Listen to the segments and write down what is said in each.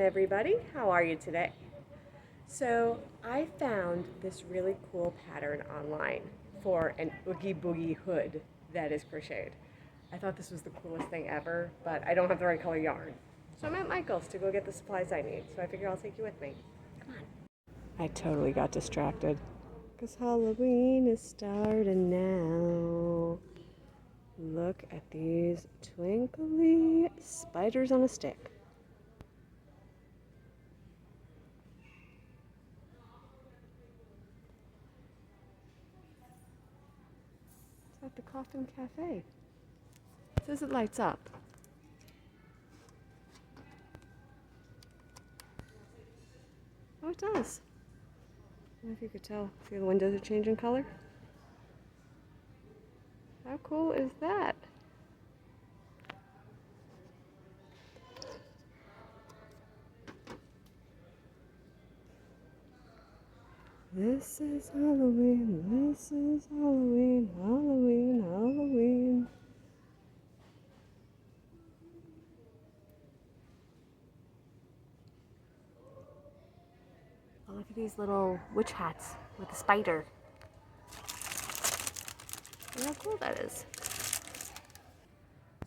everybody, how are you today? So I found this really cool pattern online for an oogie boogie hood that is crocheted. I thought this was the coolest thing ever, but I don't have the right color yarn. So I'm at Michael's to go get the supplies I need, so I figure I'll take you with me. Come on. I totally got distracted because Halloween is starting now. Look at these twinkly spiders on a stick. It's at the Coffin Cafe. It says it lights up. Oh, it does. I don't know if you could tell. See the windows are changing color? How cool is that? This is Halloween, this is Halloween, Halloween, Halloween. Oh, look at these little witch hats with a spider. Look how cool that is.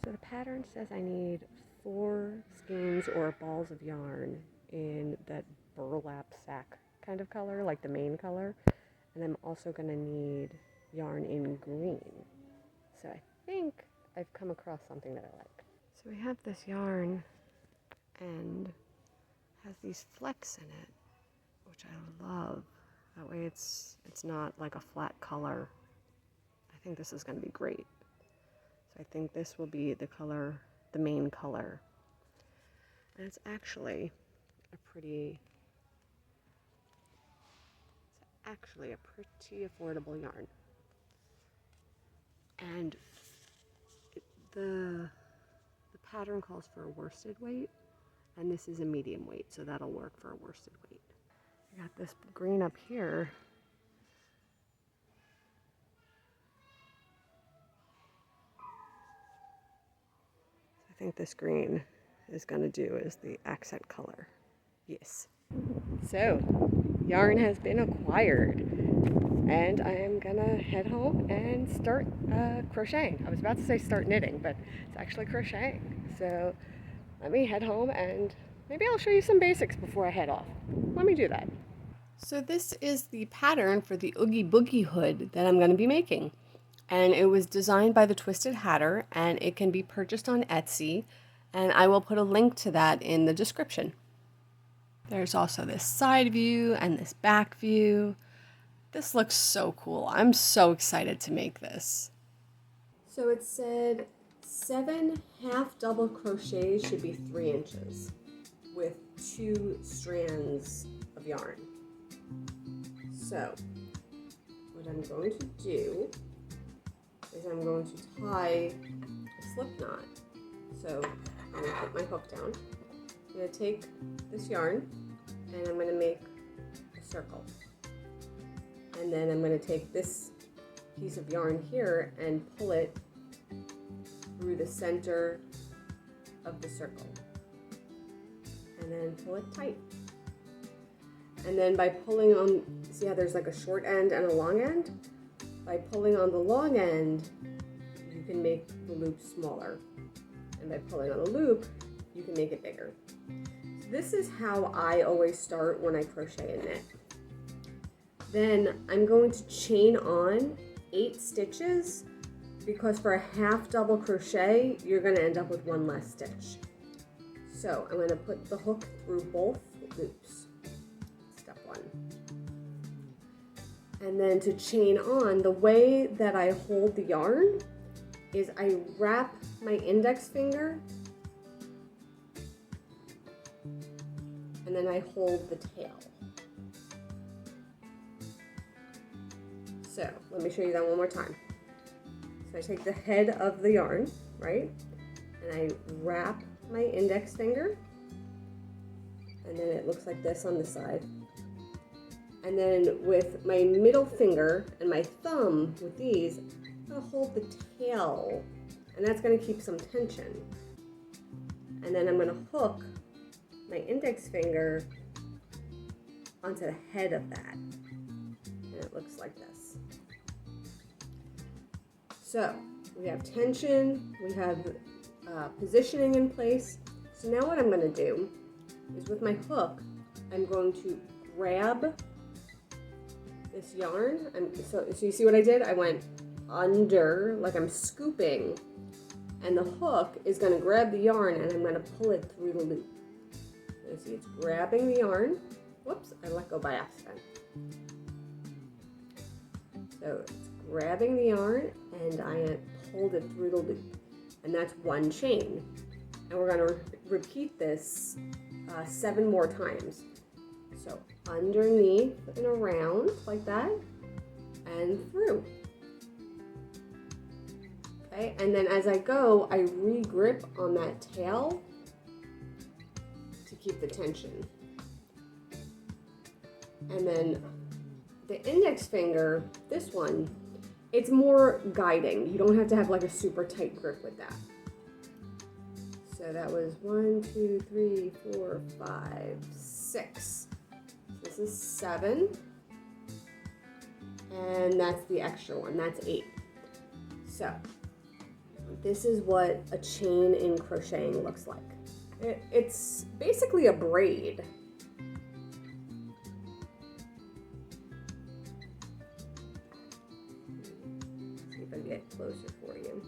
So the pattern says I need 4 skeins or balls of yarn in that burlap sack kind of color, like the main color. And I'm also going to need yarn in green. So I think I've come across something that I like. So we have this yarn and has these flecks in it, which I love. That way it's not like a flat color. I think this is going to be great. So I think this will be the color, the main color. And it's actually a pretty affordable yarn. And the pattern calls for a worsted weight, and this is a medium weight, so that'll work for a worsted weight. I got this green up here. I think this green is going to do as the accent color. Yes. So, yarn has been acquired, and I am gonna head home and start crocheting. I was about to say start knitting, but it's actually crocheting. So let me head home and maybe I'll show you some basics before I head off. Let me do that. So this is the pattern for the Oogie Boogie hood that I'm going to be making. And it was designed by the Twisted Hatter, and it can be purchased on Etsy, and I will put a link to that in the description. There's also this side view and this back view. This looks so cool. I'm so excited to make this. So it said 7 half double crochets should be 3 inches with 2 strands of yarn. So what I'm going to do is I'm going to tie a slip knot. So I'm going to put my hook down. I'm going to take this yarn and I'm going to make a circle. And then I'm going to take this piece of yarn here and pull it through the center of the circle. And then pull it tight. And then by pulling on, see how there's like a short end and a long end? By pulling on the long end, you can make the loop smaller. And by pulling on the loop, you can make it bigger. So this is how I always start when I crochet and knit. Then I'm going to chain on 8 stitches because for a half double crochet, you're going to end up with 1 less stitch. So I'm going to put the hook through both loops. Step 1. And then to chain on, the way that I hold the yarn is I wrap my index finger and then I hold the tail. So let me show you that one more time. So I take the head of the yarn, right? And I wrap my index finger, and then it looks like this on the side. And then with my middle finger and my thumb, with these, I'm gonna hold the tail, and that's gonna keep some tension. And then I'm gonna hook my index finger onto the head of that. And it looks like this. So we have tension, we have positioning in place. So now what I'm going to do is with my hook, I'm going to grab this yarn. So you see what I did? I went under, like I'm scooping, and the hook is going to grab the yarn and I'm going to pull it through the loop. You see it's grabbing the yarn. Whoops, I let go by accident. So it's grabbing the yarn and I pulled it through the loop. And that's one chain. And we're going to repeat this 7 more times. So underneath and around like that and through. Okay, and then as I go, I re-grip on that tail to keep the tension. And then the index finger, this one, it's more guiding. You don't have to have like a super tight grip with that. So that was 1, 2, 3, 4, 5, 6. This is 7. And that's the extra one, that's 8. So this is what a chain in crocheting looks like. It's basically a braid. See if I can get closer for you.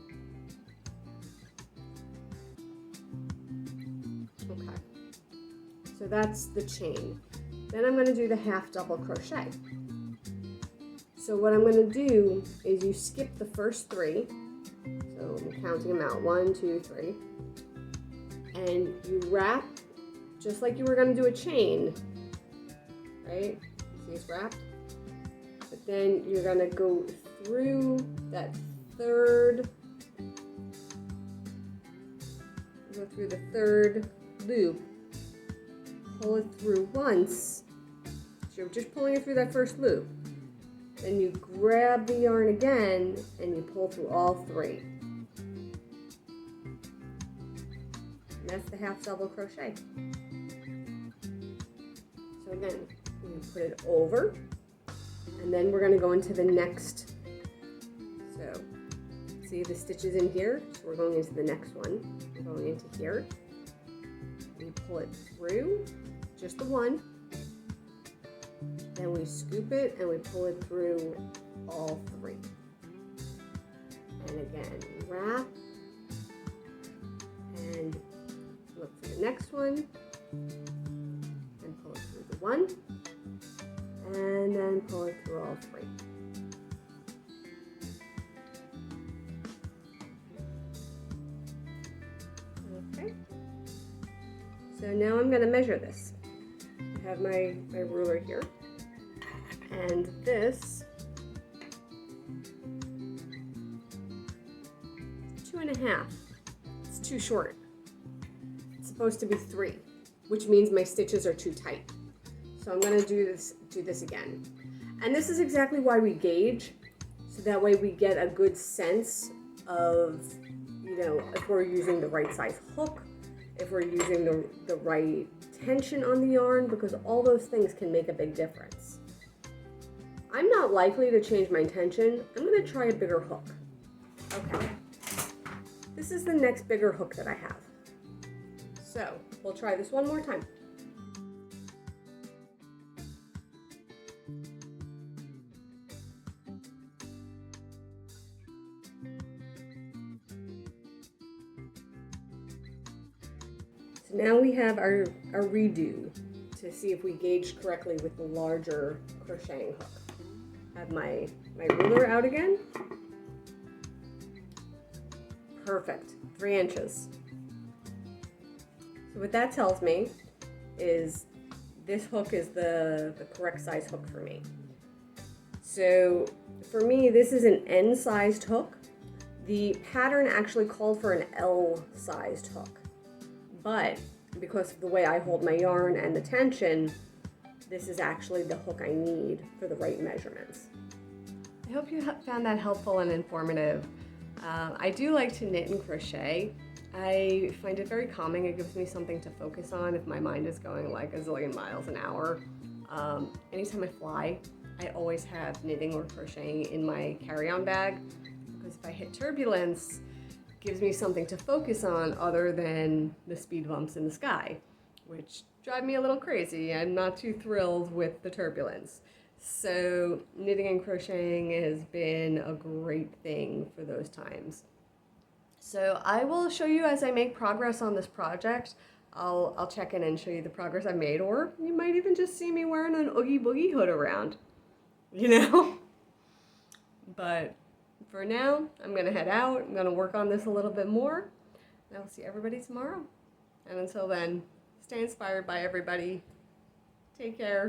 Okay, so that's the chain. Then I'm going to do the half double crochet. So what I'm going to do is you skip the first 3. So I'm counting them out, 1, 2, 3. And you wrap just like you were going to do a chain, right? See it's wrapped? But then you're going to go through that third, go through the third loop, pull it through once. So you're just pulling it through that first loop. Then you grab the yarn again and you pull through all 3. And that's the half double crochet. So again, you put it over, and then we're going to go into the next. So see the stitches in here? So we're going into the next one. We're going into here. We pull it through, just the one. Then we scoop it and we pull it through all 3. And again, wrap and look for the next one and pull it through the one and then pull it through all 3. Okay. So now I'm going to measure this. I have my ruler here. And this 2.5. It's too short. It's supposed to be 3, which means my stitches are too tight. So I'm going to do this again. And this is exactly why we gauge, so that way we get a good sense of, you know, if we're using the right size hook, if we're using the right tension on the yarn, because all those things can make a big difference. I'm not likely to change my tension. I'm going to try a bigger hook. Okay. This is the next bigger hook that I have. So we'll try this one more time. So now we have our redo to see if we gauged correctly with the larger crocheting hook. Have my ruler out again. Perfect, 3 inches. So what that tells me is this hook is the correct size hook for me. So for me, this is an N-sized hook. The pattern actually called for an L-sized hook, but because of the way I hold my yarn and the tension, this is actually the hook I need for the right measurements. I hope you found that helpful and informative. I do like to knit and crochet. I find it very calming. It gives me something to focus on if my mind is going like a zillion miles an hour. Anytime I fly, I always have knitting or crocheting in my carry-on bag, because if I hit turbulence, it gives me something to focus on other than the speed bumps in the sky, which drive me a little crazy. I'm not too thrilled with the turbulence. So knitting and crocheting has been a great thing for those times. So I will show you as I make progress on this project. I'll check in and show you the progress I've made, or you might even just see me wearing an Oogie Boogie hood around, you know? But for now, I'm gonna head out. I'm gonna work on this a little bit more, and I'll see everybody tomorrow. And until then, stay inspired by everybody. Take care.